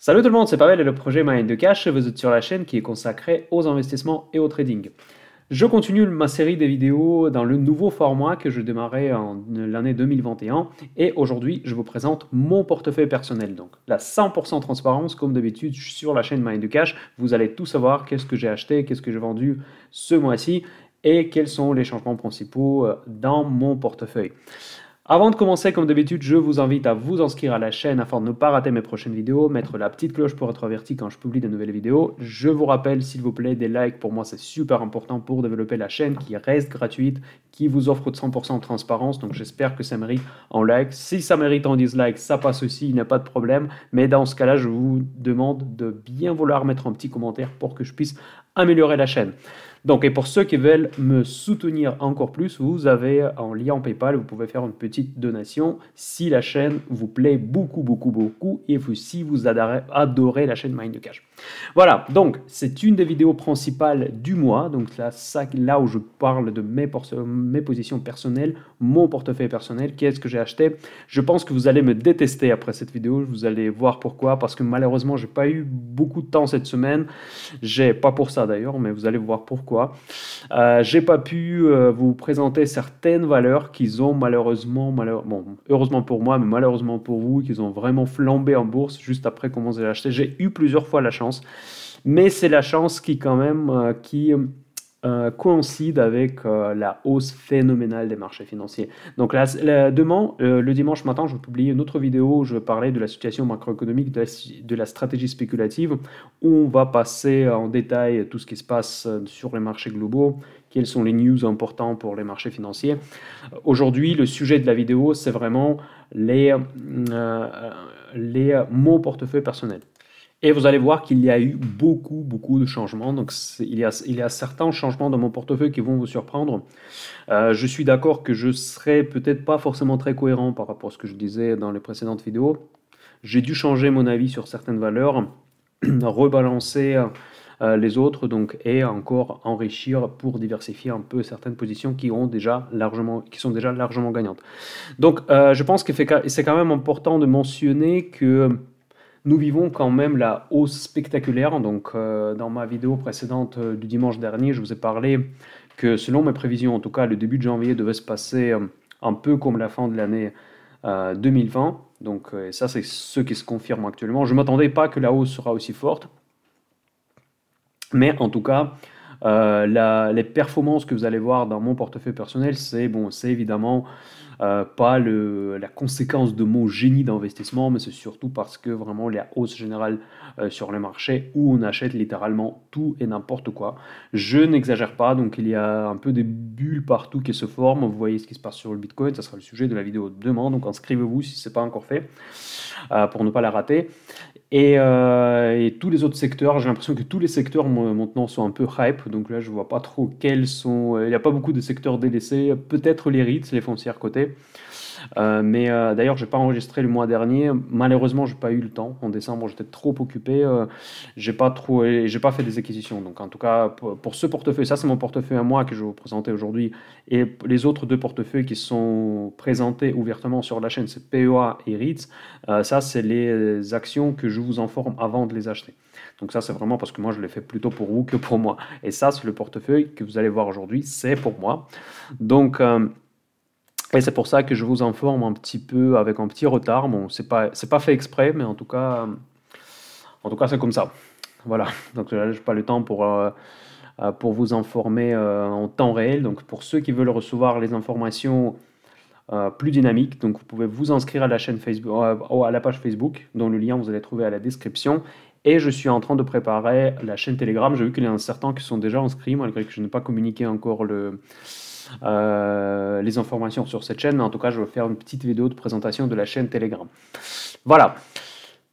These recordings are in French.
Salut tout le monde, c'est Pavel et le projet Mind de Cash. Vous êtes sur la chaîne qui est consacrée aux investissements et au trading. Je continue ma série des vidéos dans le nouveau format que je démarrais en l'année 2021 et aujourd'hui je vous présente mon portefeuille personnel. Donc la 100% transparence comme d'habitude sur la chaîne Mind de Cash. Vous allez tout savoir, qu'est-ce que j'ai acheté, qu'est-ce que j'ai vendu ce mois-ci et quels sont les changements principaux dans mon portefeuille. Avant de commencer, comme d'habitude, je vous invite à vous inscrire à la chaîne afin de ne pas rater mes prochaines vidéos, mettre la petite cloche pour être averti quand je publie de nouvelles vidéos. Je vous rappelle, s'il vous plaît, des likes, pour moi c'est super important pour développer la chaîne qui reste gratuite, qui vous offre de 100% de transparence, donc j'espère que ça mérite en like. Si ça mérite en dislike, ça passe aussi, il n'y a pas de problème, mais dans ce cas-là, je vous demande de bien vouloir mettre un petit commentaire pour que je puisse améliorer la chaîne. Donc, et pour ceux qui veulent me soutenir encore plus, vous avez un lien en PayPal, vous pouvez faire une petite donation si la chaîne vous plaît beaucoup, beaucoup, beaucoup et si vous adorez la chaîne Mind de Cash. Voilà, donc c'est une des vidéos principales du mois, donc là où je parle de mes positions personnelles, mon portefeuille personnel, qu'est-ce que j'ai acheté. Je pense que vous allez me détester après cette vidéo, vous allez voir pourquoi, parce que malheureusement, j'ai pas eu beaucoup de temps cette semaine, pas pour ça d'ailleurs, mais vous allez voir pourquoi. J'ai pas pu vous présenter certaines valeurs qu'ils ont malheureusement, bon, heureusement pour moi, mais malheureusement pour vous, qu'ils ont vraiment flambé en bourse juste après comment j'ai acheté. J'ai eu plusieurs fois la chance, mais c'est la chance qui quand même coïncide avec la hausse phénoménale des marchés financiers. Donc demain, le dimanche matin, je vais publier une autre vidéo où je vais parler de la situation macroéconomique, de la stratégie spéculative, où on va passer en détail tout ce qui se passe sur les marchés globaux, quelles sont les news importants pour les marchés financiers. Aujourd'hui, le sujet de la vidéo, c'est vraiment mon portefeuille personnel. Et vous allez voir qu'il y a eu beaucoup de changements. Donc il y a certains changements dans mon portefeuille qui vont vous surprendre. Je suis d'accord que je serai peut-être pas forcément très cohérent par rapport à ce que je disais dans les précédentes vidéos. J'ai dû changer mon avis sur certaines valeurs, rebalancer les autres, donc, et encore enrichir pour diversifier un peu certaines positions qui sont déjà largement gagnantes. Donc je pense que c'est quand même important de mentionner que nous vivons quand même la hausse spectaculaire. Donc, dans ma vidéo précédente du dimanche dernier, je vous ai parlé que selon mes prévisions, en tout cas, le début de janvier devait se passer un peu comme la fin de l'année 2020. Donc, ça, c'est ce qui se confirme actuellement. Je ne m'attendais pas que la hausse sera aussi forte. Mais en tout cas, les performances que vous allez voir dans mon portefeuille personnel, c'est évidemment pas la conséquence de mon génie d'investissement, mais c'est surtout parce que vraiment la hausse générale sur le marché où on achète littéralement tout et n'importe quoi. Je n'exagère pas, donc il y a un peu des bulles partout qui se forment. Vous voyez ce qui se passe sur le Bitcoin, ça sera le sujet de la vidéo de demain, donc inscrivez-vous si ce n'est pas encore fait pour ne pas la rater. Et tous les autres secteurs, j'ai l'impression que tous les secteurs maintenant sont un peu hype, donc là je vois pas trop quels sont. Il n'y a pas beaucoup de secteurs délaissés, peut-être les REITs, les foncières cotées. Mais d'ailleurs, j'ai pas enregistré le mois dernier. Malheureusement, j'ai pas eu le temps. En décembre, j'étais trop occupé. J'ai pas fait des acquisitions. Donc, en tout cas, pour ce portefeuille, ça c'est mon portefeuille à moi que je vais vous présenter aujourd'hui. Et les autres deux portefeuilles qui sont présentés ouvertement sur la chaîne, c'est PEA et REITs. Ça, c'est les actions que je vous informe avant de les acheter. Donc ça, c'est vraiment parce que moi, je l'ai fait plutôt pour vous que pour moi. Et ça, c'est le portefeuille que vous allez voir aujourd'hui, c'est pour moi. Donc, et c'est pour ça que je vous informe un petit peu avec un petit retard. Bon, c'est pas fait exprès, mais en tout cas, c'est comme ça. Voilà. Donc là, j'ai pas le temps pour vous informer en temps réel. Donc pour ceux qui veulent recevoir les informations plus dynamiques, donc vous pouvez vous inscrire à la chaîne Facebook, à la page Facebook, dont le lien vous allez trouver à la description. Et je suis en train de préparer la chaîne Telegram. J'ai vu qu'il y en a certains qui sont déjà inscrits, malgré que je n'ai pas communiqué encore les informations sur cette chaîne, mais en tout cas je vais faire une petite vidéo de présentation de la chaîne Telegram. Voilà,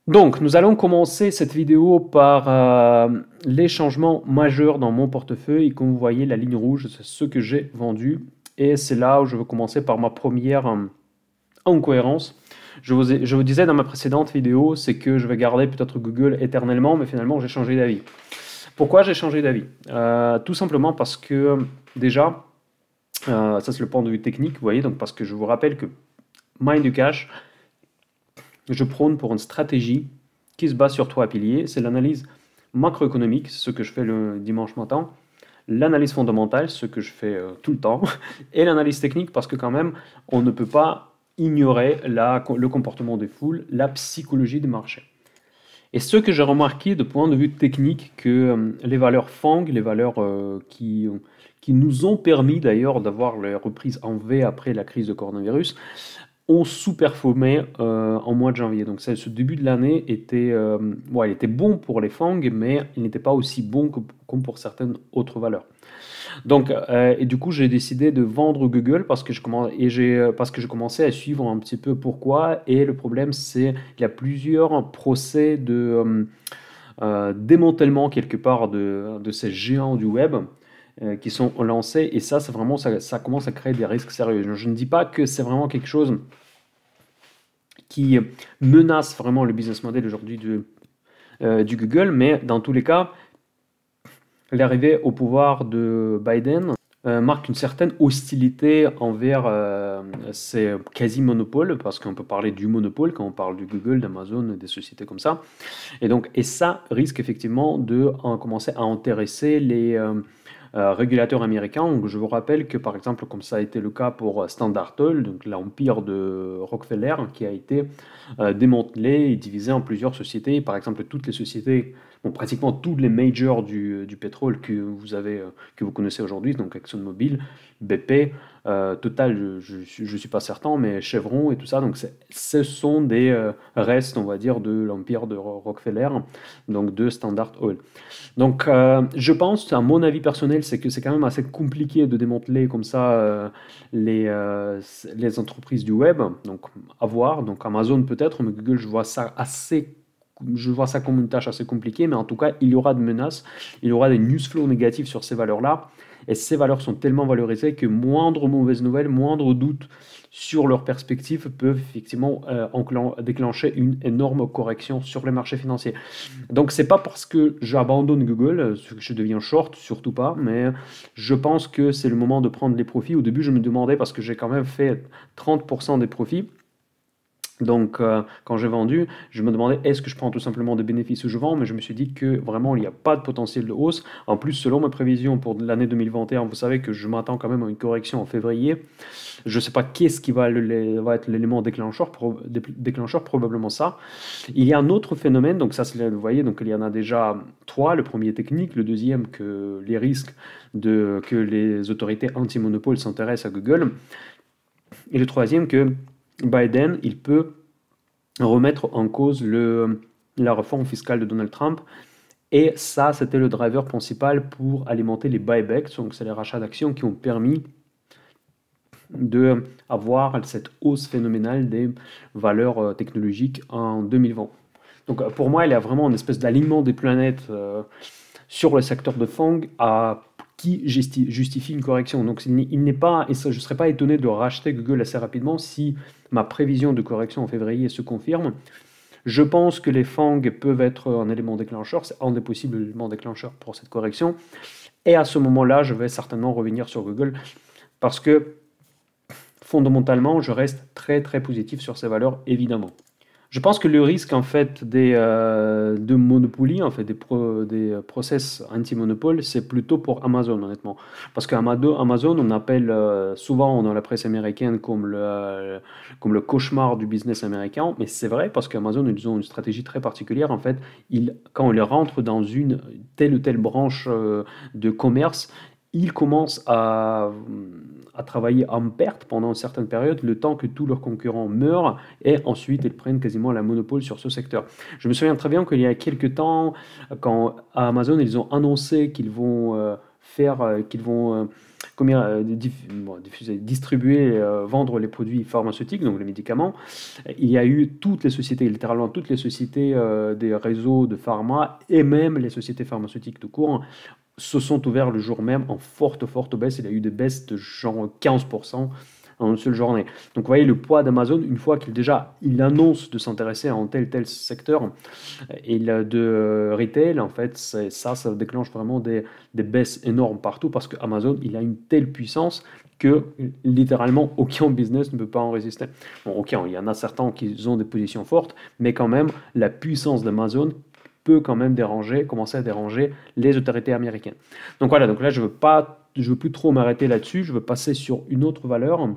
donc nous allons commencer cette vidéo par les changements majeurs dans mon portefeuille. Comme vous voyez, la ligne rouge, c'est ce que j'ai vendu, et c'est là où je vais commencer par ma première incohérence. Je vous disais dans ma précédente vidéo, c'est que je vais garder peut-être Google éternellement, mais finalement j'ai changé d'avis. Pourquoi j'ai changé d'avis? Tout simplement parce que déjà, ça c'est le point de vue technique, vous voyez, donc parce que je vous rappelle que Mind de Cash, je prône pour une stratégie qui se base sur trois piliers. C'est l'analyse macroéconomique, ce que je fais le dimanche matin, l'analyse fondamentale, ce que je fais tout le temps, et l'analyse technique, parce que quand même, on ne peut pas ignorer le comportement des foules, la psychologie des marchés. Et ce que j'ai remarqué de point de vue technique, que les valeurs FANG, les valeurs qui nous ont permis d'ailleurs d'avoir la reprise en V après la crise de coronavirus, ont sous-performé en mois de janvier. Donc ce début de l'année était, il était bon pour les FANG, mais il n'était pas aussi bon comme pour certaines autres valeurs. Donc, et du coup, j'ai décidé de vendre Google parce que je commençais à suivre un petit peu pourquoi. Et le problème, c'est qu'il y a plusieurs procès de démantèlement quelque part de ces géants du web qui sont lancés. Et ça, c'est vraiment, ça commence à créer des risques sérieux. Je ne dis pas que c'est vraiment quelque chose qui menace vraiment le business model aujourd'hui du Google, mais dans tous les cas, l'arrivée au pouvoir de Biden marque une certaine hostilité envers ces quasi-monopoles, parce qu'on peut parler du monopole quand on parle du Google, d'Amazon, des sociétés comme ça. Et ça risque effectivement de commencer à intéresser les régulateurs américains. Donc, je vous rappelle que par exemple, comme ça a été le cas pour Standard Oil, donc l'empire de Rockefeller, qui a été démantelé et divisé en plusieurs sociétés. Par exemple, toutes les sociétés, pratiquement tous les majors du pétrole que vous connaissez aujourd'hui, donc ExxonMobil, BP, Total, je ne suis pas certain, mais Chevron et tout ça, donc ce sont des restes, on va dire, de l'empire de Rockefeller, donc de Standard Oil. Donc, je pense, à mon avis personnel, c'est que c'est quand même assez compliqué de démanteler comme ça les entreprises du web. Donc, à voir. Donc, Amazon peut-être, mais Google, je vois ça comme une tâche assez compliquée, mais en tout cas, il y aura de menaces, il y aura des news flow négatifs sur ces valeurs-là, et ces valeurs sont tellement valorisées que moindre mauvaise nouvelle, moindre doute sur leurs perspectives peuvent effectivement déclencher une énorme correction sur les marchés financiers. Donc c'est pas parce que j'abandonne Google que je deviens short, surtout pas, mais je pense que c'est le moment de prendre les profits. Au début, je me demandais, parce que j'ai quand même fait 30% des profits, donc, quand j'ai vendu, je me demandais est-ce que je prends tout simplement des bénéfices ou je vends, mais je me suis dit que vraiment il n'y a pas de potentiel de hausse. En plus, selon mes prévisions pour l'année 2021, vous savez que je m'attends quand même à une correction en février. Je ne sais pas qu'est-ce qui va être l'élément déclencheur, probablement ça. Il y a un autre phénomène, donc ça, vous voyez, donc il y en a déjà trois. Le premier technique, le deuxième que les risques que les autorités anti-monopole s'intéressent à Google, et le troisième que Biden, il peut remettre en cause la réforme fiscale de Donald Trump. Et ça, c'était le driver principal pour alimenter les buybacks. Donc, c'est les rachats d'actions qui ont permis d'avoir cette hausse phénoménale des valeurs technologiques en 2020. Donc, pour moi, il y a vraiment une espèce d'alignement des planètes sur le secteur de FANG qui justifie une correction. Donc il n'est pas, et ça, je ne serais pas étonné de racheter Google assez rapidement si ma prévision de correction en février se confirme. Je pense que les FANG peuvent être un élément déclencheur, c'est un des possibles éléments déclencheurs pour cette correction. Et à ce moment-là, je vais certainement revenir sur Google parce que fondamentalement, je reste très très positif sur ces valeurs, évidemment. Je pense que le risque en fait de monopoly, en fait des process anti-monopole, c'est plutôt pour Amazon honnêtement. Parce qu'Amazon, on appelle souvent dans la presse américaine comme le cauchemar du business américain, mais c'est vrai parce qu'Amazon, ils ont une stratégie très particulière. En fait, quand ils rentrent dans une telle ou telle branche de commerce, ils commencent à travailler en perte pendant une certaine période, le temps que tous leurs concurrents meurent, et ensuite ils prennent quasiment la monopole sur ce secteur. Je me souviens très bien qu'il y a quelques temps, quand à Amazon, ils ont annoncé qu'ils vont distribuer, vendre les produits pharmaceutiques, donc les médicaments. Il y a eu toutes les sociétés, littéralement toutes les sociétés des réseaux de pharma, et même les sociétés pharmaceutiques tout court, se sont ouverts le jour même en forte baisse. Il y a eu des baisses de genre 15%. en une seule journée. Donc vous voyez le poids d'Amazon, une fois qu'il déjà il annonce de s'intéresser à un tel secteur et de retail, en fait, ça déclenche vraiment des baisses énormes partout parce que Amazon, il a une telle puissance que littéralement aucun business ne peut pas en résister. Bon, ok, il y en a certains qui ont des positions fortes, mais quand même, la puissance d'Amazon peut quand même commencer à déranger les autorités américaines. Donc voilà, donc là je veux plus trop m'arrêter là-dessus, je veux passer sur une autre valeur.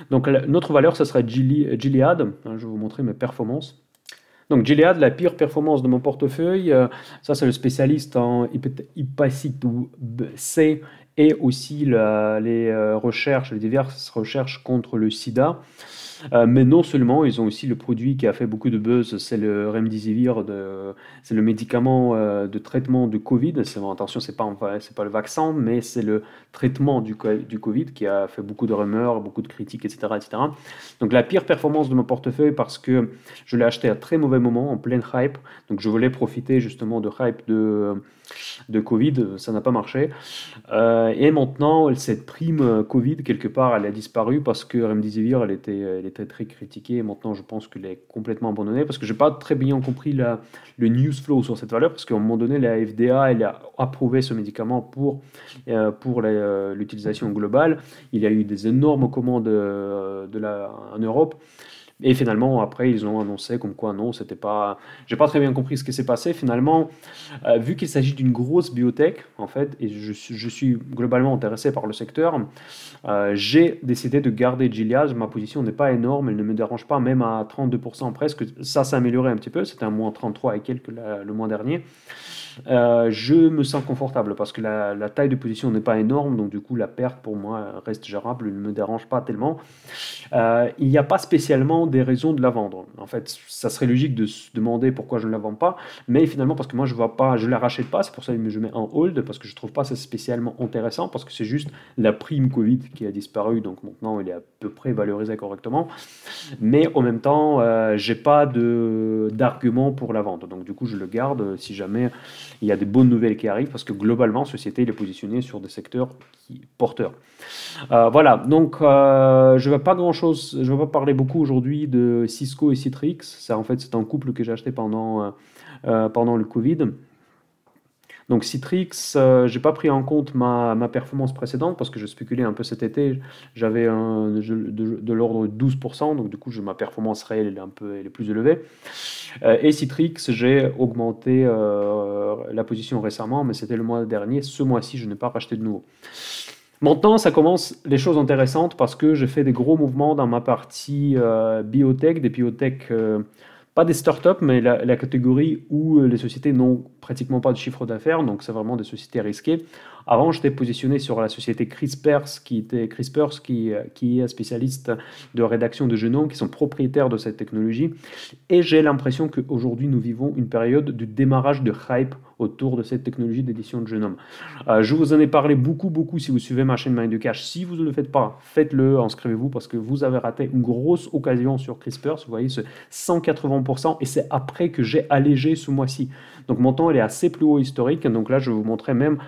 Donc notre valeur, ce sera Gilead. Je vais vous montrer mes performances. Donc Gilead, la pire performance de mon portefeuille, ça c'est le spécialiste en hépatite C et aussi les recherches, les diverses recherches contre le sida. Mais non seulement, ils ont aussi le produit qui a fait beaucoup de buzz, c'est le Remdesivir, c'est le médicament de traitement de Covid. Attention, c'est pas le vaccin, mais c'est le traitement du Covid qui a fait beaucoup de rumeurs, beaucoup de critiques, etc., etc. Donc la pire performance de mon portefeuille parce que je l'ai acheté à très mauvais moment, en pleine hype. Donc je voulais profiter justement de hype de Covid, ça n'a pas marché. Et maintenant, cette prime Covid, quelque part, elle a disparu parce que Remdesivir, elle était très critiquée. Et maintenant, je pense qu'elle est complètement abandonnée parce que je n'ai pas très bien compris le news flow sur cette valeur parce qu'à un moment donné, la FDA, elle a approuvé ce médicament pour l'utilisation globale. Il y a eu des énormes commandes en Europe. Et finalement, après, ils ont annoncé comme quoi non, c'était pas. J'ai pas très bien compris ce qui s'est passé. Finalement, vu qu'il s'agit d'une grosse biotech, en fait, et je suis globalement intéressé par le secteur, j'ai décidé de garder Gilead. Ma position n'est pas énorme, elle ne me dérange pas, même à 32% presque. Ça s'est amélioré un petit peu, c'était un moins 33 et quelques le mois dernier. Je me sens confortable parce que la taille de position n'est pas énorme, donc du coup la perte pour moi reste gérable, elle ne me dérange pas tellement. Il n'y a pas spécialement des raisons de la vendre. En fait, ça serait logique de se demander pourquoi je ne la vends pas, mais finalement parce que moi je ne la rachète pas, c'est pour ça que je mets en hold, parce que je ne trouve pas ça spécialement intéressant, parce que c'est juste la prime Covid qui a disparu, donc maintenant elle est à peu près valorisée correctement, mais en même temps, j'ai pas d'argument pour la vente, donc du coup je le garde si jamais il y a des bonnes nouvelles qui arrivent, parce que globalement, la société est positionnée sur des secteurs porteurs. Voilà, donc je ne vais pas je vais pas parler beaucoup aujourd'hui de Cisco et Citrix. En fait, c'est un couple que j'ai acheté pendant le Covid. Donc Citrix, j'ai pas pris en compte ma performance précédente parce que je spéculais un peu cet été. J'avais de l'ordre de 12%, donc du coup ma performance réelle elle est plus élevée. Et Citrix, j'ai augmenté la position récemment, mais c'était le mois dernier. Ce mois-ci, je n'ai pas racheté de nouveau. Maintenant, ça commence les choses intéressantes parce que j'ai fait des gros mouvements dans ma partie biotech, des biotech, pas des startups, mais la catégorie où les sociétés n'ont pratiquement pas de chiffre d'affaires, donc c'est vraiment des sociétés risquées. Avant, j'étais positionné sur la société CRISPR, qui est spécialiste de rédaction de génome, qui sont propriétaires de cette technologie. Et j'ai l'impression qu'aujourd'hui, nous vivons une période de démarrage de hype autour de cette technologie d'édition de génome. Je vous en ai parlé beaucoup si vous suivez ma chaîne Mind de Cash. Si vous ne le faites pas, faites-le, inscrivez-vous parce que vous avez raté une grosse occasion sur CRISPR. Vous voyez, ce 180% et c'est après que j'ai allégé ce mois-ci. Donc mon temps, il est assez plus haut historique. Donc là, je vais vous montrer même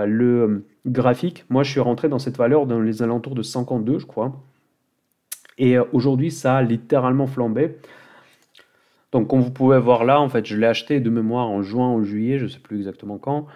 le graphique. Moi, je suis rentré dans cette valeur dans les alentours de 52, je crois. Et aujourd'hui, ça a littéralement flambé. Donc, comme vous pouvez voir là, en fait, je l'ai acheté de mémoire en juin ou juillet, je ne sais plus exactement quand.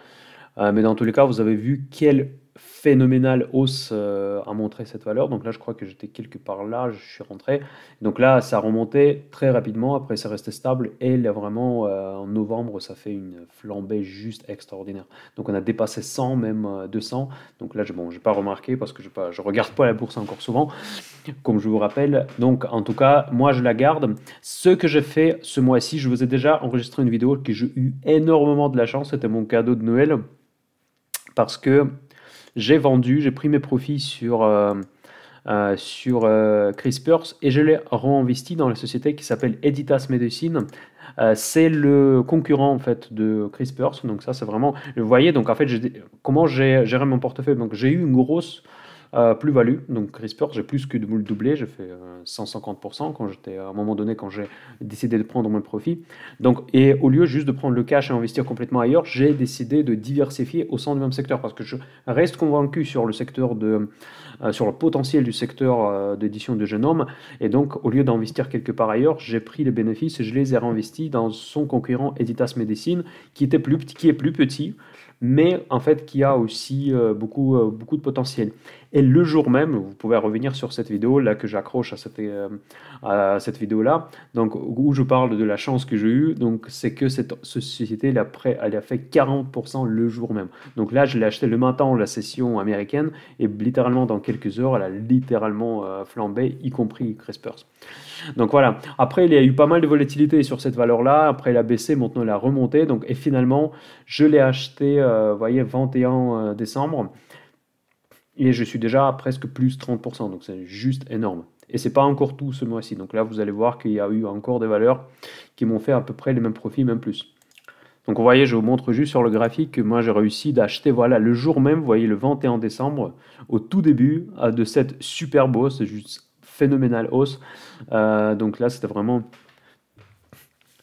Mais dans tous les cas, vous avez vu quelle phénoménale hausse a montré cette valeur. Donc là, je crois que j'étais quelque part là, je suis rentré. Donc là, ça a remonté très rapidement. Après, c'est resté stable. Et là, vraiment, en novembre, ça fait une flambée juste extraordinaire. Donc on a dépassé 100, même 200. Donc là, je n'ai pas remarqué parce que je ne regarde pas la bourse encore souvent, comme je vous rappelle. Donc en tout cas, moi, je la garde. Ce que j'ai fait ce mois-ci, je vous ai déjà enregistré une vidéo que j'ai eu énormément de la chance. C'était mon cadeau de Noël. Parce que j'ai pris mes profits sur CRISPR et je l'ai réinvesti dans la société qui s'appelle Editas Medicine. C'est le concurrent en fait de CRISPR. Donc ça, c'est vraiment, vous voyez, donc en fait, comment j'ai géré mon portefeuille. Donc j'ai eu une grosse plus-value. Donc CRISPR, j'ai plus que de le doubler, j'ai fait 150% quand j'étais à un moment donné, quand j'ai décidé de prendre mon profit. Donc, et au lieu juste de prendre le cash et investir complètement ailleurs, j'ai décidé de diversifier au sein du même secteur parce que je reste convaincu sur le secteur sur le potentiel du secteur d'édition de génome. Et donc, au lieu d'investir quelque part ailleurs, j'ai pris les bénéfices et je les ai réinvestis dans son concurrent Editas Medicine, qui était plus petit, qui est plus petit, mais en fait qui a aussi beaucoup de potentiel. Et le jour même, vous pouvez revenir sur cette vidéo là que j'accroche à cette vidéo là, donc où je parle de la chance que j'ai eue. Donc c'est que cette société elle a fait 40% le jour même. Donc là je l'ai acheté le matin la session américaine et littéralement dans quelques heures elle a littéralement flambé, y compris CRISPR. Donc voilà. Après, il y a eu pas mal de volatilité sur cette valeur-là. Après, elle a baissé, maintenant elle a remonté. Donc, et finalement, je l'ai acheté, vous voyez, 21 décembre. Et je suis déjà à presque plus 30%. Donc, c'est juste énorme. Et c'est pas encore tout ce mois-ci. Donc là, vous allez voir qu'il y a eu encore des valeurs qui m'ont fait à peu près les mêmes profits, même plus. Donc, vous voyez, je vous montre juste sur le graphique que moi, j'ai réussi d'acheter, voilà, le jour même, vous voyez, le 21 décembre, au tout début de cette superbe hausse, c'est juste phénoménale hausse. Donc là, c'était vraiment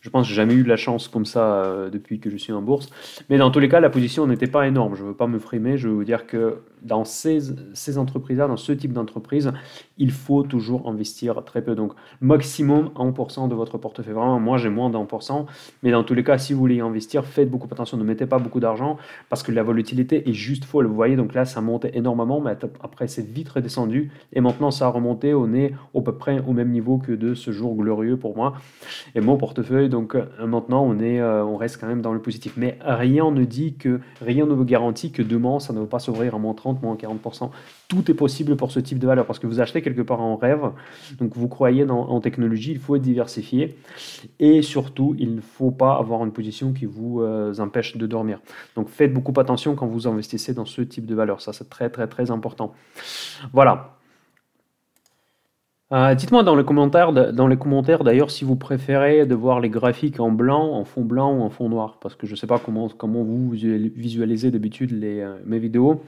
je pense que j'ai jamais eu de la chance comme ça depuis que je suis en bourse. Mais dans tous les cas, la position n'était pas énorme. Je ne veux pas me frimer. Je veux vous dire que dans ces entreprises-là, dans ce type d'entreprise, il faut toujours investir très peu. Donc, maximum 1% de votre portefeuille. Vraiment, moi, j'ai moins d'1%. Mais dans tous les cas, si vous voulez investir, faites beaucoup attention. Ne mettez pas beaucoup d'argent parce que la volatilité est juste folle. Vous voyez, donc là, ça montait énormément. Mais après, c'est vite redescendu. Et maintenant, ça a remonté. On est à peu près au même niveau que de ce jour glorieux pour moi et mon portefeuille. Donc maintenant, on reste quand même dans le positif. Mais rien ne vous garantit que demain, ça ne va pas s'ouvrir à moins 30, moins 40%. Tout est possible pour ce type de valeur parce que vous achetez quelque part en rêve. Donc vous croyez en technologie, il faut être diversifié. Et surtout, il ne faut pas avoir une position qui vous empêche de dormir. Donc faites beaucoup attention quand vous investissez dans ce type de valeur. Ça, c'est très, très, très important. Voilà. Dites-moi dans les commentaires d'ailleurs si vous préférez de voir les graphiques en blanc, en fond blanc ou en fond noir, parce que je ne sais pas comment vous visualisez d'habitude mes vidéos.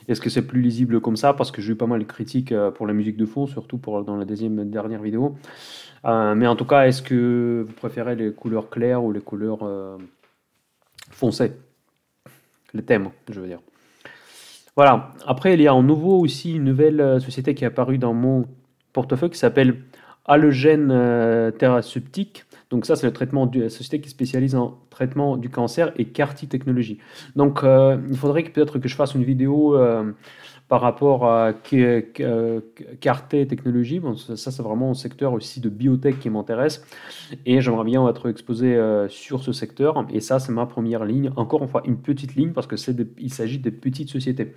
Est-ce que c'est plus lisible comme ça? Parce que j'ai eu pas mal de critiques pour la musique de fond, surtout dans la dernière vidéo. Mais en tout cas, est-ce que vous préférez les couleurs claires ou les couleurs foncées? Les thèmes, je veux dire. Voilà. Après, il y a en nouveau aussi une nouvelle société qui est apparue dans mon portefeuille qui s'appelle Allogène Thérapeutique. Donc ça, c'est la société qui spécialise en traitement du cancer et CAR-T technologie. Donc il faudrait peut-être que je fasse une vidéo par rapport à CAR-T technologie. Bon, ça c'est vraiment un secteur aussi de biotech qui m'intéresse et j'aimerais bien être exposé sur ce secteur. Et ça, c'est ma première ligne. Encore une fois, une petite ligne parce que il s'agit de petites sociétés.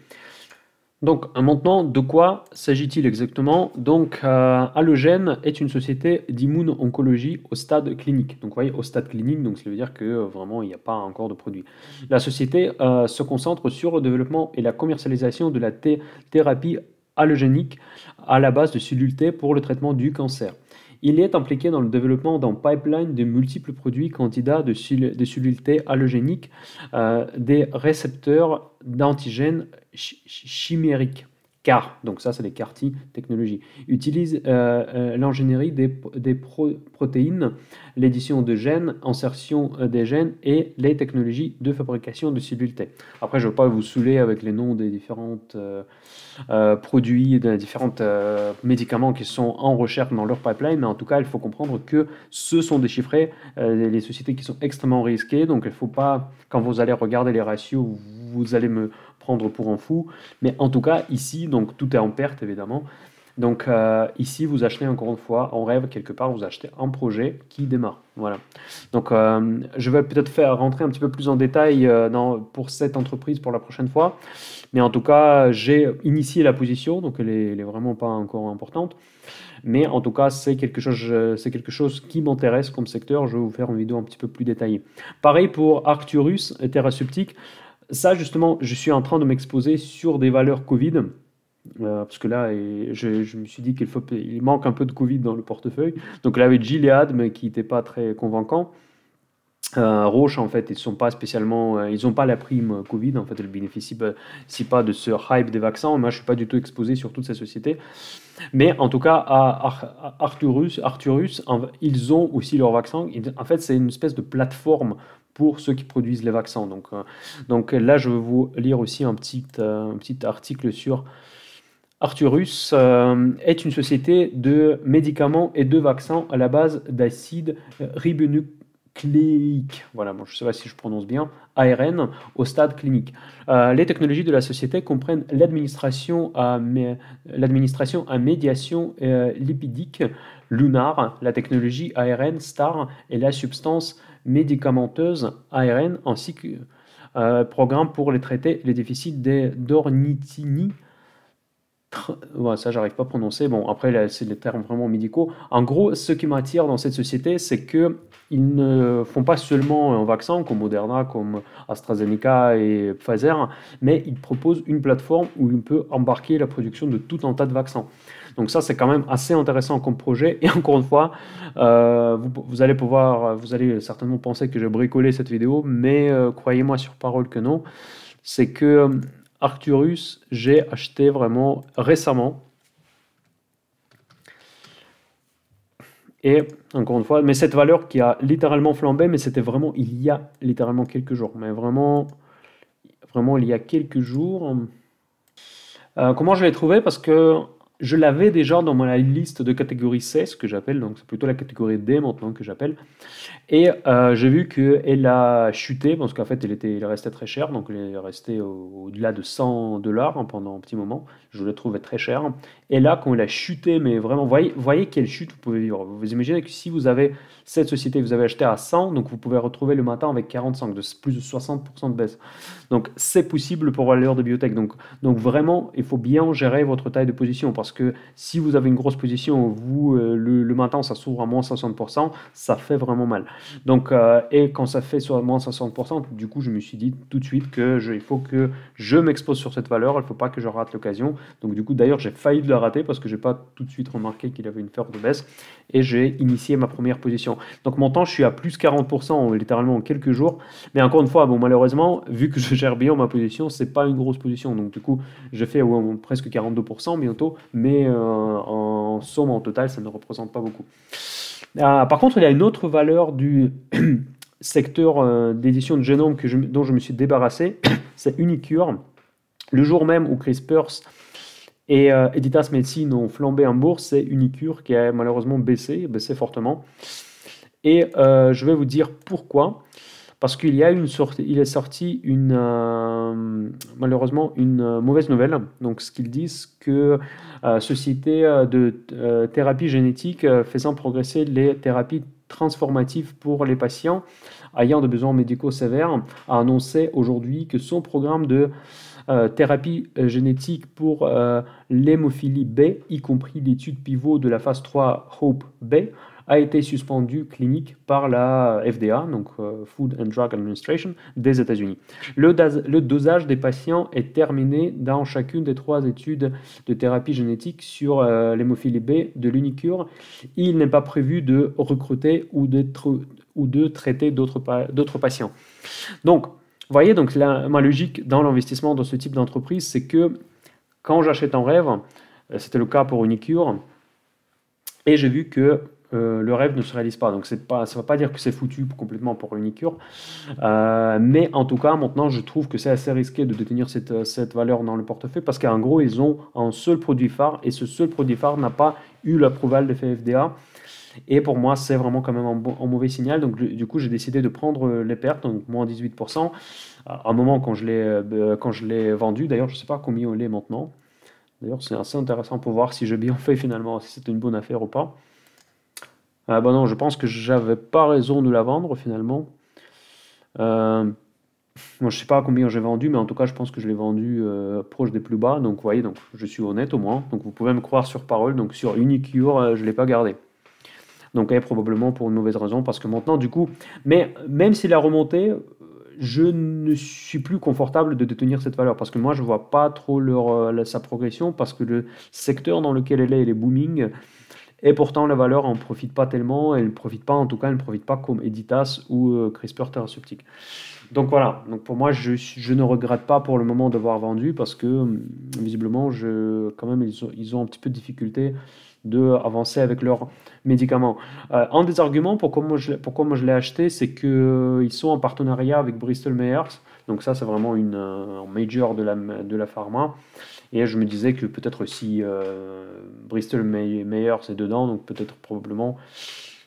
Donc maintenant, de quoi s'agit-il exactement? Donc Allogène est une société d'immuno-oncologie au stade clinique. Donc vous voyez, au stade clinique, donc ça veut dire que vraiment il n'y a pas encore de produit. La société se concentre sur le développement et la commercialisation de la thérapie allogénique à la base de cellules T pour le traitement du cancer. Il est impliqué dans le développement d'un pipeline de multiples produits candidats de cellules T allogéniques, des récepteurs d'antigènes chimériques. CAR, donc ça c'est les CAR-T technologies, utilise l'ingénierie des protéines, l'édition de gènes, insertion des gènes et les technologies de fabrication de cellules T. Après, je ne vais pas vous saouler avec les noms des différents produits, des différents médicaments qui sont en recherche dans leur pipeline, mais en tout cas, il faut comprendre que ce sont déchiffrés les sociétés qui sont extrêmement risquées, donc il ne faut pas, quand vous allez regarder les ratios, vous allez me prendre pour un fou, mais en tout cas, ici, donc tout est en perte, évidemment. Donc ici, vous achetez encore une fois, en rêve, quelque part, vous achetez un projet qui démarre. Voilà. Donc je vais peut-être faire rentrer un petit peu plus en détail pour cette entreprise pour la prochaine fois. Mais en tout cas, j'ai initié la position, donc elle est vraiment pas encore importante. Mais en tout cas, c'est quelque chose qui m'intéresse comme secteur. Je vais vous faire une vidéo un petit peu plus détaillée. Pareil pour Arcturus et Thérapeutique. Ça, justement, je suis en train de m'exposer sur des valeurs Covid. Parce que là, je me suis dit qu'il manque un peu de Covid dans le portefeuille. Donc là, avec Gilead, mais qui n'était pas très convaincant. Roche, en fait, ils sont pas spécialement, ils n'ont pas la prime Covid, en fait, ils bénéficient pas de ce hype des vaccins. Moi, je suis pas du tout exposé sur toutes ces sociétés. Mais en tout cas, à Arcturus, ils ont aussi leur vaccin. En fait, c'est une espèce de plateforme pour ceux qui produisent les vaccins. Donc là, je vais vous lire aussi un petit article sur Arcturus. Est une société de médicaments et de vaccins à la base d'acide ribonucléique. Voilà, bon, je ne sais pas si je prononce bien. ARN au stade clinique. Les technologies de la société comprennent l'administration à médiation lipidique lunar, la technologie ARN STAR et la substance médicamenteuse ARN, ainsi que programme pour les traiter les déficits d'ornithine. Ouais, ça, j'arrive pas à prononcer. Bon, après, là, c'est des termes vraiment médicaux. En gros, ce qui m'attire dans cette société, c'est que ils ne font pas seulement un vaccin comme Moderna, comme AstraZeneca et Pfizer, mais ils proposent une plateforme où on peut embarquer la production de tout un tas de vaccins. Donc ça, c'est quand même assez intéressant comme projet. Et encore une fois, vous allez certainement penser que j'ai bricolé cette vidéo, mais croyez-moi sur parole que non. C'est que Arcturus, j'ai acheté vraiment récemment. Et encore une fois, mais cette valeur qui a littéralement flambé, mais c'était vraiment il y a littéralement quelques jours. Mais vraiment, vraiment il y a quelques jours. Comment je l'ai trouvé? Parce que je l'avais déjà dans ma liste de catégorie C, ce que j'appelle, donc c'est plutôt la catégorie D maintenant que j'appelle. Et j'ai vu qu'elle a chuté, parce qu'en fait, elle restait très chère, donc elle est restée au-delà de 100 $ pendant un petit moment. Je l'ai trouvé très cher. Et là, quand elle a chuté, mais vraiment, voyez quelle chute vous pouvez vivre. Vous imaginez que si vous avez cette société, vous avez acheté à 100, donc vous pouvez retrouver le matin avec 45, de plus de 60% de baisse. Donc c'est possible pour l'heure de biotech. Donc vraiment, il faut bien gérer votre taille de position, parce que si vous avez une grosse position, le matin, ça s'ouvre à moins 60%, ça fait vraiment mal. Donc, et quand ça fait sur moins 60%, du coup, je me suis dit tout de suite il faut que je m'expose sur cette valeur, il ne faut pas que je rate l'occasion. Donc, du coup, d'ailleurs, j'ai failli la rater parce que je n'ai pas tout de suite remarqué qu'il avait une forte baisse et j'ai initié ma première position. Donc, mon temps, je suis à plus 40% littéralement en quelques jours. Mais encore une fois, bon, malheureusement, vu que je gère bien ma position, c'est pas une grosse position. Donc, du coup, j'ai fait presque 42% bientôt, mais en somme, en total, ça ne représente pas beaucoup. Par contre, il y a une autre valeur du secteur d'édition de génome dont je me suis débarrassé, c'est Unicure. Le jour même où CRISPR et Editas Medicine ont flambé en bourse, c'est Unicure qui a malheureusement baissé fortement. Et je vais vous dire pourquoi. Parce qu'il est sorti malheureusement une mauvaise nouvelle. Donc, ce qu'ils disent que société de thérapie génétique faisant progresser les thérapies transformatives pour les patients ayant des besoins médicaux sévères a annoncé aujourd'hui que son programme de thérapie génétique pour l'hémophilie B, y compris l'étude pivot de la phase 3 Hope B, a été suspendu clinique par la FDA, donc Food and Drug Administration, des États-Unis. Le dosage des patients est terminé dans chacune des 3 études de thérapie génétique sur l'hémophilie B de l'Unicure. Il n'est pas prévu de recruter ou de traiter d'autres patients. Donc, vous voyez, donc ma logique dans l'investissement dans ce type d'entreprise, c'est que quand j'achète en rêve, c'était le cas pour Unicure, et j'ai vu que le rêve ne se réalise pas. Donc ça ne va pas dire que c'est foutu complètement pour Unicure, mais en tout cas maintenant je trouve que c'est assez risqué de détenir cette valeur dans le portefeuille, parce qu'en gros ils ont un seul produit phare, et ce seul produit phare n'a pas eu l'approval de FDA. Et pour moi, c'est vraiment quand même un mauvais signal. Donc, du coup, j'ai décidé de prendre les pertes, donc moins 18%. À un moment, quand je l'ai vendu, d'ailleurs, je ne sais pas combien il est maintenant. D'ailleurs, c'est assez intéressant pour voir si j'ai bien fait finalement, si c'était une bonne affaire ou pas. Bah non, je pense que j'avais pas raison de la vendre finalement. Moi, je sais pas combien j'ai vendu, mais en tout cas, je pense que je l'ai vendu proche des plus bas. Donc, vous voyez, donc, je suis honnête au moins. Donc, vous pouvez me croire sur parole. Donc, sur Unicure, je ne l'ai pas gardé. Donc, probablement pour une mauvaise raison, parce que maintenant, du coup, mais même s'il a remonté, je ne suis plus confortable de détenir cette valeur, parce que moi, je vois pas trop sa progression, parce que le secteur dans lequel elle est booming, Et pourtant, la valeur en profite pas tellement, elle ne profite pas, en tout cas, elle ne profite pas comme Editas ou CRISPR Therapeutics. Donc voilà, donc pour moi, je ne regrette pas pour le moment d'avoir vendu parce que visiblement, quand même, ils ont un petit peu de difficulté de avancer avec leurs médicaments. Un des arguments pourquoi moi je l'ai acheté, c'est qu'ils sont en partenariat avec Bristol Myers. Donc ça, c'est vraiment un major de la pharma. Et je me disais que peut-être si Bristol Myers est dedans, donc peut-être probablement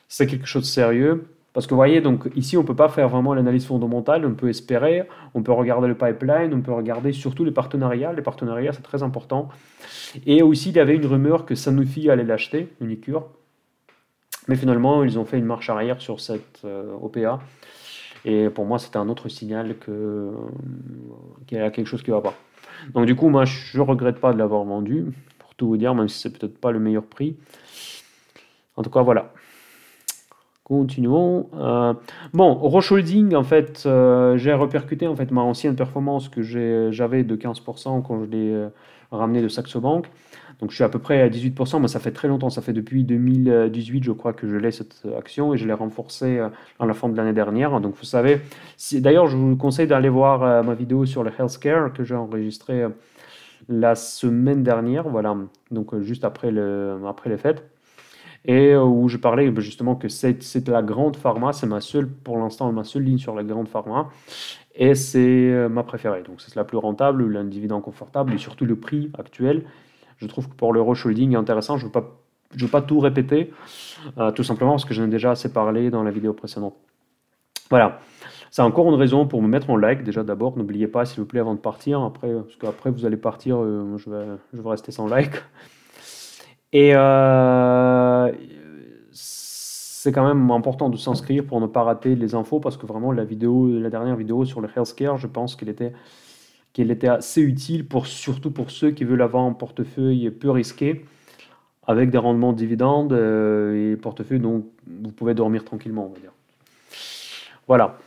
c'est quelque chose de sérieux. Parce que vous voyez, donc ici on ne peut pas faire vraiment l'analyse fondamentale, on peut espérer, on peut regarder le pipeline, on peut regarder surtout les partenariats. Les partenariats, c'est très important. Et aussi, il y avait une rumeur que Sanofi allait l'acheter, Unicure. Mais finalement, ils ont fait une marche arrière sur cette OPA. Et pour moi, c'était un autre signal qu'il y a quelque chose qui ne va pas. Donc du coup, moi, je ne regrette pas de l'avoir vendu, pour tout vous dire, même si c'est peut-être pas le meilleur prix. En tout cas, voilà. Continuons. Bon, Roche Holding, en fait, j'ai répercuté en fait ma ancienne performance que j'avais de 15% quand je l'ai ramené de Saxo Bank. Donc je suis à peu près à 18%, mais ça fait très longtemps, ça fait depuis 2018, je crois que je l'ai cette action et je l'ai renforcée à la fin de l'année dernière. Donc vous savez, d'ailleurs je vous conseille d'aller voir ma vidéo sur le healthcare que j'ai enregistrée la semaine dernière, voilà, donc juste après les fêtes et où je parlais justement que c'est la grande pharma, c'est pour l'instant, ma seule ligne sur la grande pharma, et c'est ma préférée. Donc c'est la plus rentable, le dividende confortable, et surtout le prix actuel. Je trouve que pour le Roche Holding est intéressant, je veux pas tout répéter, tout simplement parce que j'en ai déjà assez parlé dans la vidéo précédente. Voilà, c'est encore une raison pour me mettre en like, déjà d'abord, n'oubliez pas s'il vous plaît avant de partir, parce qu'après vous allez partir, je vais rester sans like. Et c'est quand même important de s'inscrire pour ne pas rater les infos parce que vraiment la dernière vidéo sur le healthcare, je pense qu'elle était assez utile surtout pour ceux qui veulent avoir un portefeuille peu risqué avec des rendements de dividendes et portefeuille dont vous pouvez dormir tranquillement, on va dire. Voilà.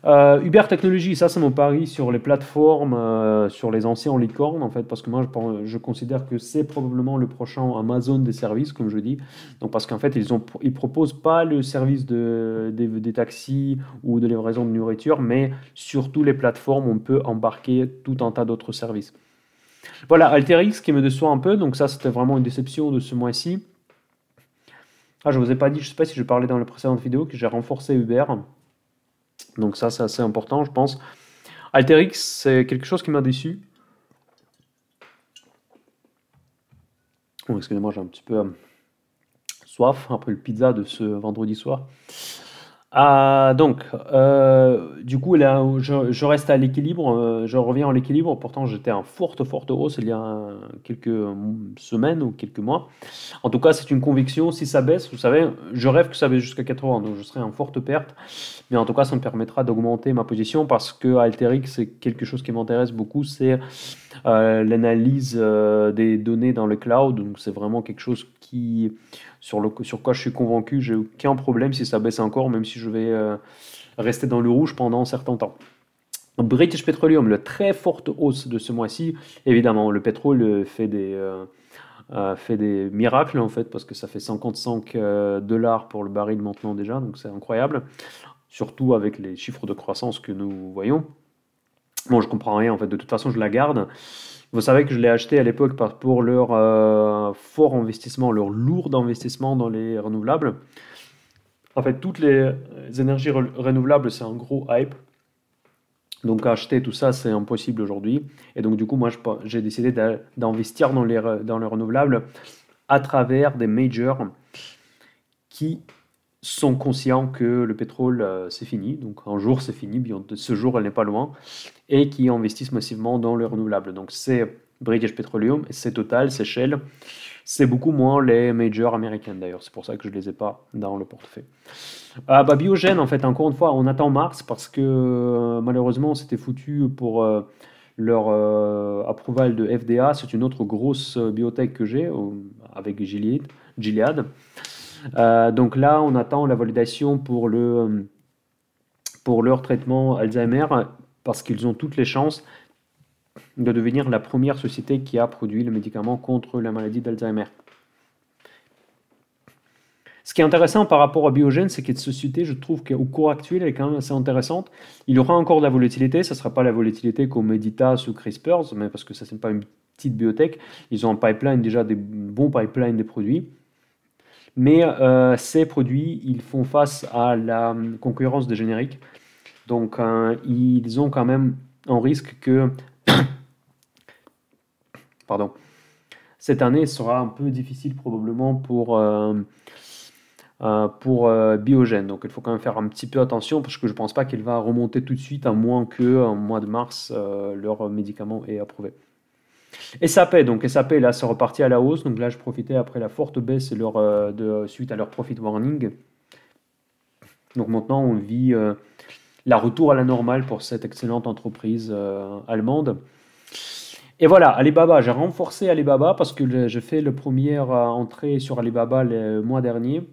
Uber Technologies, ça c'est mon pari sur les plateformes, sur les anciens licornes en fait, parce que moi je considère que c'est probablement le prochain Amazon des services, comme je dis. Donc parce qu'en fait ils proposent pas le service des taxis ou de livraison de nourriture, mais surtout les plateformes on peut embarquer tout un tas d'autres services. Voilà, Alteryx qui me déçoit un peu, donc ça c'était vraiment une déception de ce mois-ci. Ah, je vous ai pas dit, je sais pas si je parlais dans la précédente vidéo que j'ai renforcé Uber. Donc ça, c'est assez important, je pense. Alteryx, c'est quelque chose qui m'a déçu. Oh, excusez-moi, j'ai un petit peu soif après le pizza de ce vendredi soir. Donc, du coup, là, je reste à l'équilibre, je reviens à l'équilibre. Pourtant, j'étais en forte hausse il y a quelques semaines ou quelques mois. En tout cas, c'est une conviction. Si ça baisse, vous savez, je rêve que ça baisse jusqu'à 80, donc je serai en forte perte. Mais en tout cas, ça me permettra d'augmenter ma position parce que Alteryx, c'est quelque chose qui m'intéresse beaucoup. C'est l'analyse des données dans le cloud. Donc, c'est vraiment quelque chose sur quoi je suis convaincu. J'ai aucun problème si ça baisse encore, même si je vais rester dans le rouge pendant un certain temps. British Petroleum, la très forte hausse de ce mois-ci. Évidemment, le pétrole fait des miracles en fait, parce que ça fait 55 dollars pour le baril maintenant déjà, donc c'est incroyable. Surtout avec les chiffres de croissance que nous voyons. Bon, je comprends rien en fait, de toute façon je la garde. Vous savez que je l'ai acheté à l'époque pour leur fort investissement, leur lourd investissement dans les renouvelables. En fait, toutes les énergies renouvelables, c'est un gros hype. Donc acheter tout ça, c'est impossible aujourd'hui. Et donc du coup, moi, j'ai décidé d'investir dans les renouvelables à travers des majors qui sont conscients que le pétrole, c'est fini. Donc un jour, c'est fini. Bien, ce jour, elle n'est pas loin. Et qui investissent massivement dans les renouvelables. Donc c'est British Petroleum, c'est Total, c'est Shell. C'est beaucoup moins les majors américaines d'ailleurs. C'est pour ça que je ne les ai pas dans le portefeuille. Biogen, en fait, encore une fois, on attend mars parce que malheureusement, c'était foutu pour leur approval de FDA. C'est une autre grosse biotech que j'ai avec Gilead. Donc là, on attend la validation pour leur traitement Alzheimer parce qu'ils ont toutes les chances de devenir la première société qui a produit le médicament contre la maladie d'Alzheimer. Ce qui est intéressant par rapport à Biogen, c'est que cette société, je trouve qu'au cours actuel, elle est quand même assez intéressante. Il y aura encore de la volatilité, ça ne sera pas la volatilité comme Editas ou CRISPR, mais parce que ça, c'est pas une petite biotech. Ils ont un pipeline, déjà des bons pipelines des produits. Mais ces produits, ils font face à la concurrence des génériques. Donc, ils ont quand même un risque que, pardon, cette année sera un peu difficile probablement pour Biogen. Donc, il faut quand même faire un petit peu attention parce que je ne pense pas qu'il va remonter tout de suite, à moins qu'en mois de mars, leur médicament est approuvé. SAP, donc SAP, là, c'est reparti à la hausse. Donc là, je profitais après la forte baisse suite à leur profit warning. Donc maintenant, on vit la retour à la normale pour cette excellente entreprise allemande. Et voilà, Alibaba, j'ai renforcé Alibaba parce que j'ai fait le première entrée sur Alibaba le mois dernier,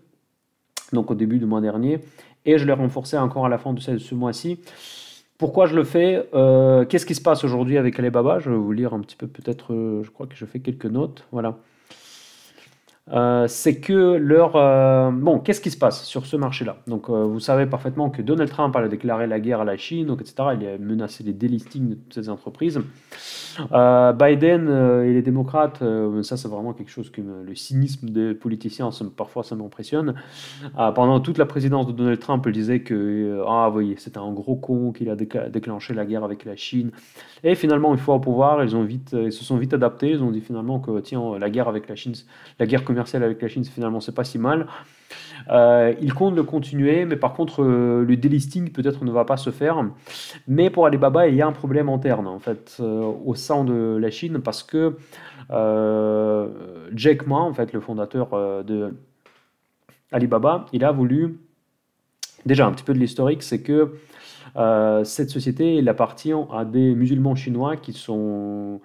donc au début du mois dernier, et je l'ai renforcé encore à la fin de ce mois-ci. Pourquoi je le fais? Qu'est-ce qui se passe aujourd'hui avec Alibaba? Je vais vous lire un petit peu, peut-être, je crois que je fais quelques notes. Voilà. C'est que bon, qu'est-ce qui se passe sur ce marché-là? Donc, vous savez parfaitement que Donald Trump a déclaré la guerre à la Chine, donc, etc. Il a menacé les délistings de toutes ces entreprises. Biden et les démocrates, ça c'est vraiment quelque chose que le cynisme des politiciens, parfois ça m'impressionne. Pendant toute la présidence de Donald Trump, il disait que ah, oui, c'était un gros con qu'il a déclenché la guerre avec la Chine. Et finalement, une fois au pouvoir, ils se sont vite adaptés. Ils ont dit finalement que tiens, la guerre avec la Chine, la guerre commerciale avec la Chine, finalement, c'est pas si mal. Ils comptent le continuer, mais par contre, le delisting peut-être ne va pas se faire. Mais pour Alibaba, il y a un problème interne en fait au sein de la Chine parce que Jack Ma, en fait, le fondateur de Alibaba, il a voulu déjà un petit peu de l'historique, c'est que cette société elle appartient à des musulmans chinois qui sont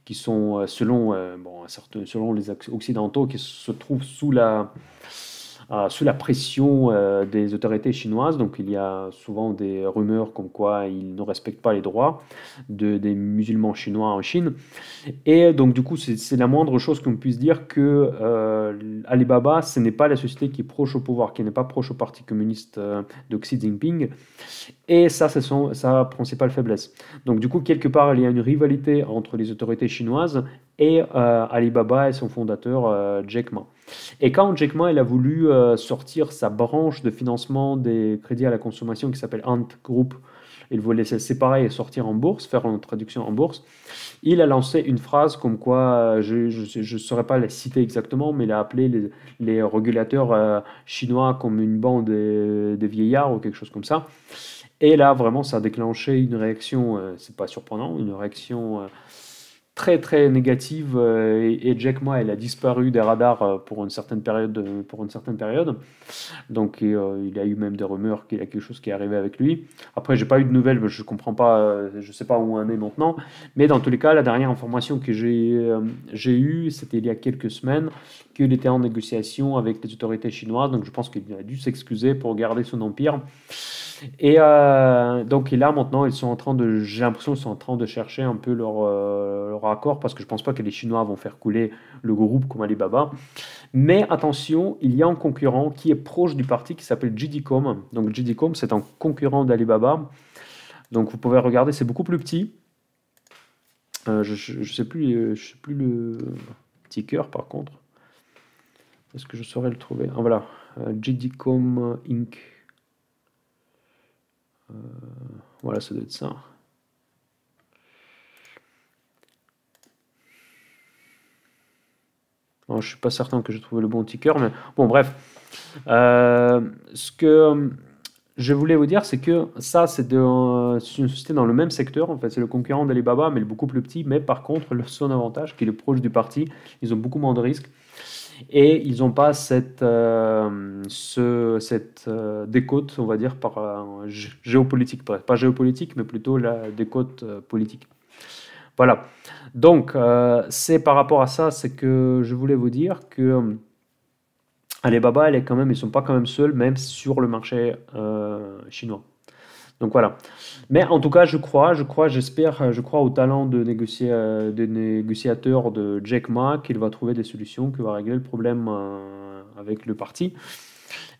selon les occidentaux, qui se trouvent sous la pression des autorités chinoises. Donc il y a souvent des rumeurs comme quoi ils ne respectent pas les droits des musulmans chinois en Chine. Et donc du coup, c'est la moindre chose qu'on puisse dire que Alibaba, ce n'est pas la société qui est proche au pouvoir, qui n'est pas proche au Parti communiste de Xi Jinping. Et ça, c'est sa principale faiblesse. Donc du coup, quelque part, il y a une rivalité entre les autorités chinoises et Alibaba et son fondateur Jack Ma. Et quand Jack Ma il a voulu sortir sa branche de financement des crédits à la consommation qui s'appelle Ant Group, il voulait se séparer et sortir en bourse, faire une traduction en bourse, il a lancé une phrase comme quoi, je ne saurais pas la citer exactement, mais il a appelé les régulateurs chinois comme une bande de vieillards ou quelque chose comme ça. Et là, vraiment, ça a déclenché une réaction, c'est pas surprenant, une réaction très très négative et Jack Ma, elle a disparu des radars pour une certaine période. Donc il y a eu même des rumeurs qu'il y a quelque chose qui est arrivé avec lui. Après, j'ai pas eu de nouvelles, mais je comprends pas, je sais pas où on est maintenant. Mais dans tous les cas, la dernière information que j'ai eue, c'était il y a quelques semaines, qu'il était en négociation avec les autorités chinoises. Donc je pense qu'il a dû s'excuser pour garder son empire. Et donc et là maintenant j'ai l'impression qu'ils sont en train de chercher un peu leur accord parce que je pense pas que les Chinois vont faire couler le groupe comme Alibaba. Mais attention, il y a un concurrent qui est proche du parti qui s'appelle JD.com. Donc JD.com c'est un concurrent d'Alibaba. Donc vous pouvez regarder, c'est beaucoup plus petit. Je sais plus, le ticker par contre. Est-ce que je saurais le trouver? Ah voilà, JD.com Inc. Voilà, ça doit être ça. Alors, je suis pas certain que j'ai trouvé le bon ticker, mais bon, bref. Ce que je voulais vous dire, c'est que ça, c'est une société dans le même secteur. En fait, c'est le concurrent d'Alibaba, mais beaucoup plus petit. Mais par contre, son avantage, qui est proche du parti, ils ont beaucoup moins de risques. Et ils n'ont pas cette décote, on va dire, par géopolitique. Pas géopolitique, mais plutôt la décote politique. Voilà. Donc, c'est par rapport à ça, c'est que je voulais vous dire que Alibaba, ils ne sont pas quand même seuls, même sur le marché chinois. Donc voilà. Mais en tout cas, j'espère, je crois au talent de négociateur de Jack Ma, qu'il va trouver des solutions, qu'il va régler le problème avec le parti.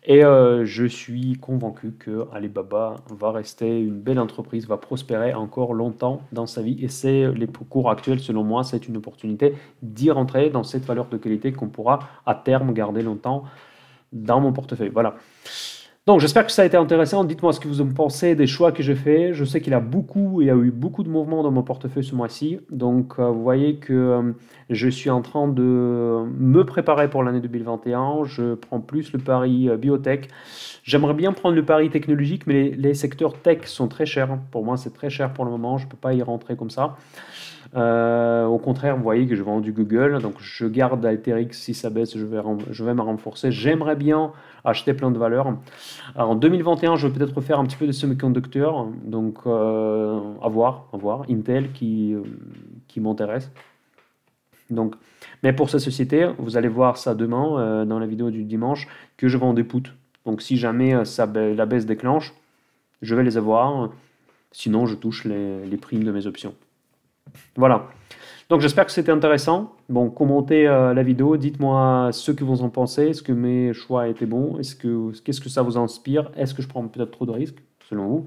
Et je suis convaincu que Alibaba va rester une belle entreprise, va prospérer encore longtemps dans sa vie. Et c'est les cours actuels, selon moi, c'est une opportunité d'y rentrer dans cette valeur de qualité qu'on pourra à terme garder longtemps dans mon portefeuille. Voilà. Donc j'espère que ça a été intéressant. Dites-moi ce que vous en pensez des choix que j'ai faits. Je sais qu'il y a eu beaucoup de mouvements dans mon portefeuille ce mois-ci. Donc vous voyez que je suis en train de me préparer pour l'année 2021. Je prends plus le pari biotech. J'aimerais bien prendre le pari technologique, mais les secteurs tech sont très chers. Pour moi, c'est très cher pour le moment. Je ne peux pas y rentrer comme ça. Au contraire, vous voyez que je vends du Google, donc je garde Alteryx. Si ça baisse, je vais me renforcer. J'aimerais bien acheter plein de valeurs. Alors, en 2021, je vais peut-être faire un petit peu de semi-conducteurs, donc à voir. Intel qui m'intéresse. Donc, mais pour cette société, vous allez voir ça demain dans la vidéo du dimanche, que je vends des puts. Donc si jamais la baisse déclenche, je vais les avoir. Sinon, je touche les primes de mes options. Voilà. Donc j'espère que c'était intéressant. Bon, commentez la vidéo, dites-moi ce que vous en pensez. Est-ce que mes choix étaient bons? Qu'est-ce que ça vous inspire? Est-ce que je prends peut-être trop de risques, selon vous?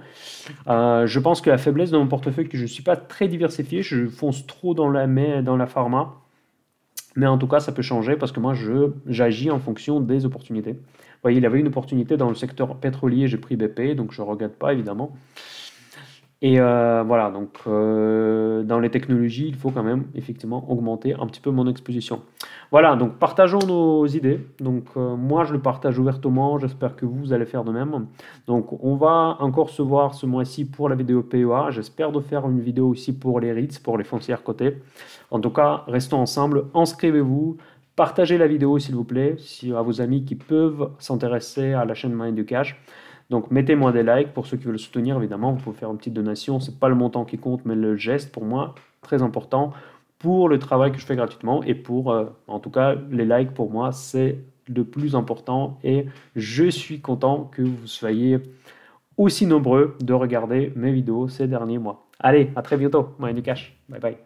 Je pense que la faiblesse de mon portefeuille, que je ne suis pas très diversifié, je fonce trop dans la pharma. Mais en tout cas, ça peut changer parce que moi, j'agis en fonction des opportunités. Vous voyez, il y avait une opportunité dans le secteur pétrolier, j'ai pris BP, donc je ne regrette pas, évidemment. Et voilà, donc dans les technologies, il faut quand même effectivement augmenter un petit peu mon exposition. Voilà, donc partageons nos idées. Donc moi, je le partage ouvertement, j'espère que vous allez faire de même. Donc on va encore se voir ce mois-ci pour la vidéo PEA. J'espère de faire une vidéo aussi pour les REITs, pour les foncières cotées. En tout cas, restons ensemble, inscrivez-vous. Partagez la vidéo s'il vous plaît, à vos amis qui peuvent s'intéresser à la chaîne Mind du Cash. Donc mettez-moi des likes pour ceux qui veulent soutenir, évidemment, vous pouvez faire une petite donation, c'est pas le montant qui compte, mais le geste pour moi, très important, pour le travail que je fais gratuitement et pour, en tout cas, les likes pour moi, c'est le plus important et je suis content que vous soyez aussi nombreux de regarder mes vidéos ces derniers mois. Allez, à très bientôt, Mind du Cash, bye bye.